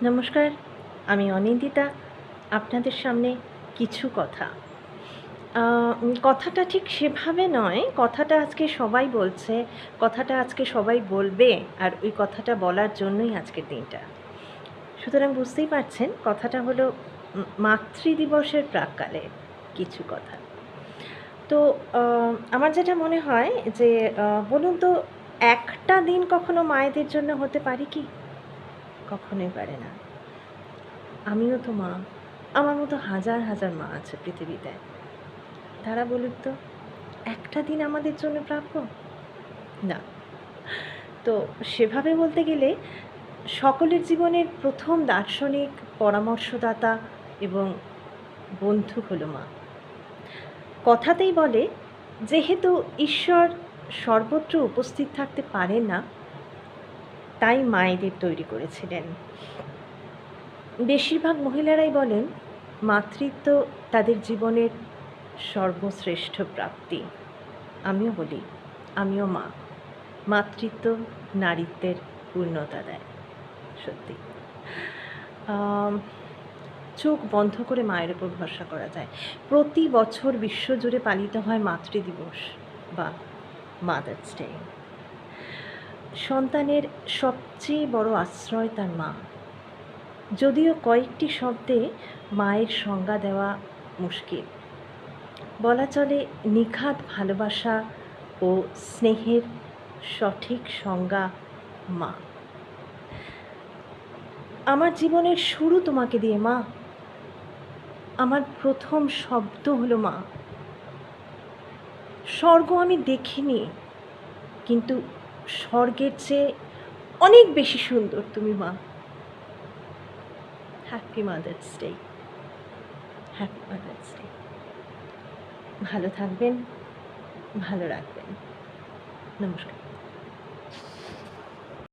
নমস্কার, আমি অনিন্দিতা। আপনাদের সামনে কিছু কথা। কথাটা ঠিক সেভাবে নয়, কথাটা আজকে সবাই বলছে, কথাটা আজকে সবাই বলবে, আর ওই কথাটা বলার জন্যই আজকের দিনটা। সুতরাং বুঝতেই পারছেন কথাটা হলো মাতৃদিবসের প্রাক্কালে কিছু কথা। তো আ আমার যেটা মনে হয় যে বলুন তো একটা দিন কখনো মায়েদের জন্য হতে পারে কি? কখনোই পারে না। আমিও তো মা। আমার মতো হাজার, হাজার মা আছে পৃথিবীতে। তারা বলুক তো একটা দিন আমাদের জন্য প্রাপ্য? না। তো সেভাবে বলতে গেলে সকলের জীবনের ১ম দার্শনিক, পরামর্শদাতা এবং বন্ধু হলো মা। কথাতেই বলে যেহেতু ঈশ্বর সর্বত্র উপস্থিত থাকতে পারেন না, তাই মায়েদের তৈরি করেছিলেন। বেশিরভাগ মহিলারাই বলেন মাতৃত্ব তাদের জীবনের সর্বশ্রেষ্ঠ প্রাপ্তি। আমিও বলি, আমিও মা। মাতৃত্ব নারীত্বের পূর্ণতা দেয়। সত্যি। আম চোখ বন্ধ করে মায়ের উপর ভরসা করা যায়। প্রতি বছর বিশ্বজুড়ে পালিত হয় মাতৃদিবস বা মাদার্স ডে। সন্তানের সবচেয়ে বড় আশ্রয় তার মা। যদিও কয়েকটি শব্দে মায়ের সংজ্ঞা দেওয়া মুশকিল। বলা চলে নিখাদ ভালোবাসা ও স্নেহের সঠিক সংজ্ঞা মা। আমার জীবনের শুরু তোমাকে দিয়ে মা। আমার প্রথম শব্দ হলো মা। স্বর্গ আমি দেখিনি, কিন্তু স্বর্গের চেয়ে অনেক বেশি সুন্দর তুমি মা। Happy mother's day. Happy mother's day. ভালো থাকবেন, ভালো রাখবেন। নমস্কার।